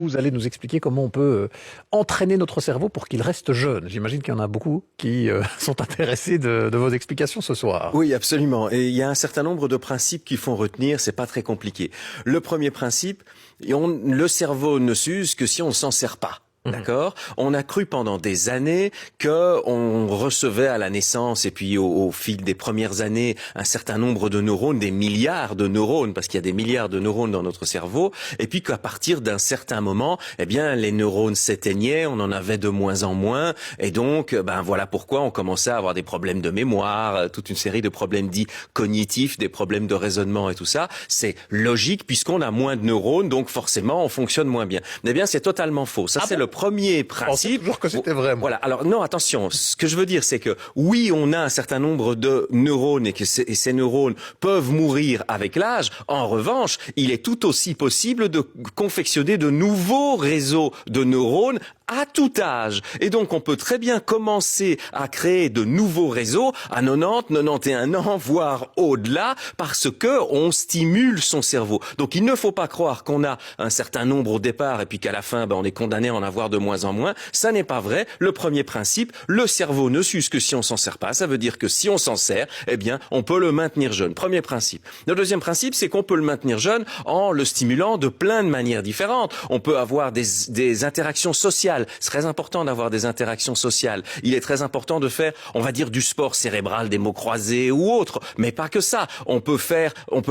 Vous allez nous expliquer comment on peut entraîner notre cerveau pour qu'il reste jeune. J'imagine qu'il y en a beaucoup qui sont intéressés de vos explications ce soir. Oui, absolument. Et il y a un certain nombre de principes qu'il faut retenir. C'est pas très compliqué. Le premier principe, le cerveau ne s'use que si on s'en sert pas. D'accord. On a cru pendant des années que on recevait à la naissance et puis au fil des premières années un certain nombre de neurones, des milliards de neurones, parce qu'il y a des milliards de neurones dans notre cerveau, et puis qu'à partir d'un certain moment, eh bien, les neurones s'éteignaient, on en avait de moins en moins, et donc, voilà pourquoi on commençait à avoir des problèmes de mémoire, toute une série de problèmes dits cognitifs, des problèmes de raisonnement et tout ça. C'est logique puisqu'on a moins de neurones, donc forcément, on fonctionne moins bien. Eh bien, c'est totalement faux. Ça, c'est le premier principe. Toujours que c'était vrai. Voilà. Alors non, attention. Ce que je veux dire, c'est que oui, on a un certain nombre de neurones et ces neurones peuvent mourir avec l'âge. En revanche, il est tout aussi possible de confectionner de nouveaux réseaux de neurones à tout âge. Et donc, on peut très bien commencer à créer de nouveaux réseaux à 90, 91 ans, voire au-delà, parce que on stimule son cerveau. Donc, il ne faut pas croire qu'on a un certain nombre au départ et puis qu'à la fin, on est condamné à en avoir de moins en moins. Ça n'est pas vrai. Le premier principe, le cerveau ne s'use que si on s'en sert pas. Ça veut dire que si on s'en sert, eh bien, on peut le maintenir jeune. Premier principe. Le deuxième principe, c'est qu'on peut le maintenir jeune en le stimulant de plein de manières différentes. On peut avoir des interactions sociales. C'est très important d'avoir des interactions sociales. Il est très important de faire, on va dire, du sport cérébral, des mots croisés ou autre. Mais pas que ça. On peut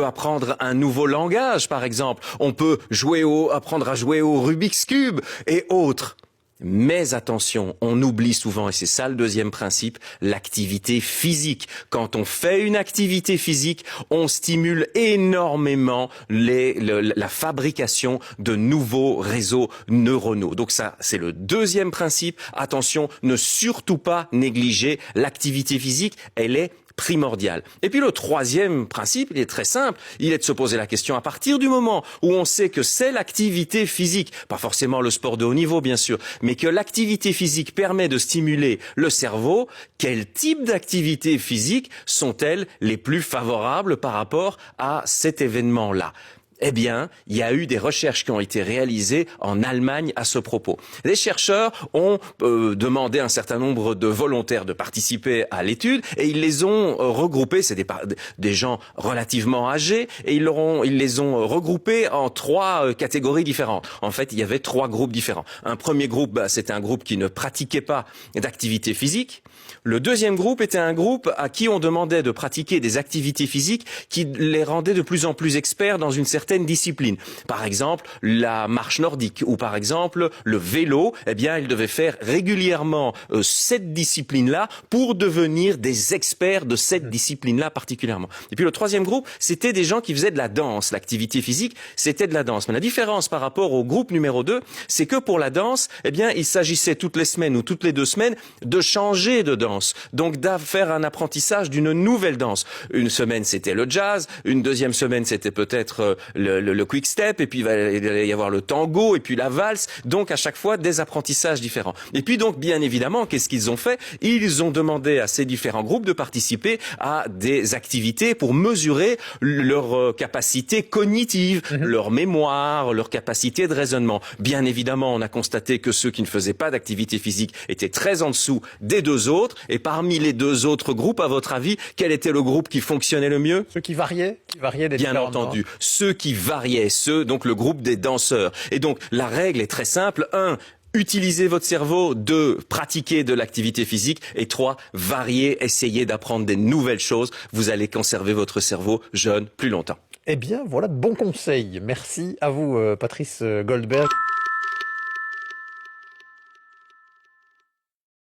apprendre un nouveau langage, par exemple. On peut apprendre à jouer au Rubik's Cube et autres. Mais attention, on oublie souvent, et c'est ça le deuxième principe, l'activité physique. Quand on fait une activité physique, on stimule énormément la fabrication de nouveaux réseaux neuronaux. Donc ça, c'est le deuxième principe. Attention, ne surtout pas négliger l'activité physique, elle est primordial. Et puis le troisième principe, il est très simple, il est de se poser la question à partir du moment où on sait que c'est l'activité physique, pas forcément le sport de haut niveau bien sûr, mais que l'activité physique permet de stimuler le cerveau, quel type d'activités physiques sont-elles les plus favorables par rapport à cet événement-là ? Eh bien, il y a eu des recherches qui ont été réalisées en Allemagne à ce propos. Les chercheurs ont demandé à un certain nombre de volontaires de participer à l'étude et ils les ont regroupés, c'est des gens relativement âgés, et ils les ont regroupés en trois catégories différentes. En fait, il y avait trois groupes différents. Un premier groupe, c'était un groupe qui ne pratiquait pas d'activité physique. Le deuxième groupe était un groupe à qui on demandait de pratiquer des activités physiques qui les rendaient de plus en plus experts dans une certaine discipline. Par exemple, la marche nordique ou par exemple le vélo. Eh bien, ils devaient faire régulièrement cette discipline-là pour devenir des experts de cette discipline-là particulièrement. Et puis le troisième groupe, c'était des gens qui faisaient de la danse. L'activité physique, c'était de la danse. Mais la différence par rapport au groupe numéro 2, c'est que pour la danse, eh bien, il s'agissait toutes les semaines ou toutes les 2 semaines de changer de danse. Donc, faire un apprentissage d'une nouvelle danse. Une semaine, c'était le jazz. Une deuxième semaine, c'était peut-être le quick step. Et puis, il va y avoir le tango et puis la valse. Donc, à chaque fois, des apprentissages différents. Et puis, donc, bien évidemment, qu'est-ce qu'ils ont fait? Ils ont demandé à ces différents groupes de participer à des activités pour mesurer leur capacité cognitive, leur mémoire, leur capacité de raisonnement. Bien évidemment, on a constaté que ceux qui ne faisaient pas d'activité physique étaient très en dessous des deux autres. Et parmi les deux autres groupes, à votre avis, quel était le groupe qui fonctionnait le mieux? Ceux qui variaient des Bien entendu, ceux qui variaient, donc le groupe des danseurs. Et donc, la règle est très simple. 1, utilisez votre cerveau. 2, pratiquez de l'activité physique. Et 3, variez, essayez d'apprendre des nouvelles choses. Vous allez conserver votre cerveau jeune plus longtemps. Eh bien, voilà de bons conseils. Merci à vous, Patrice Goldberg.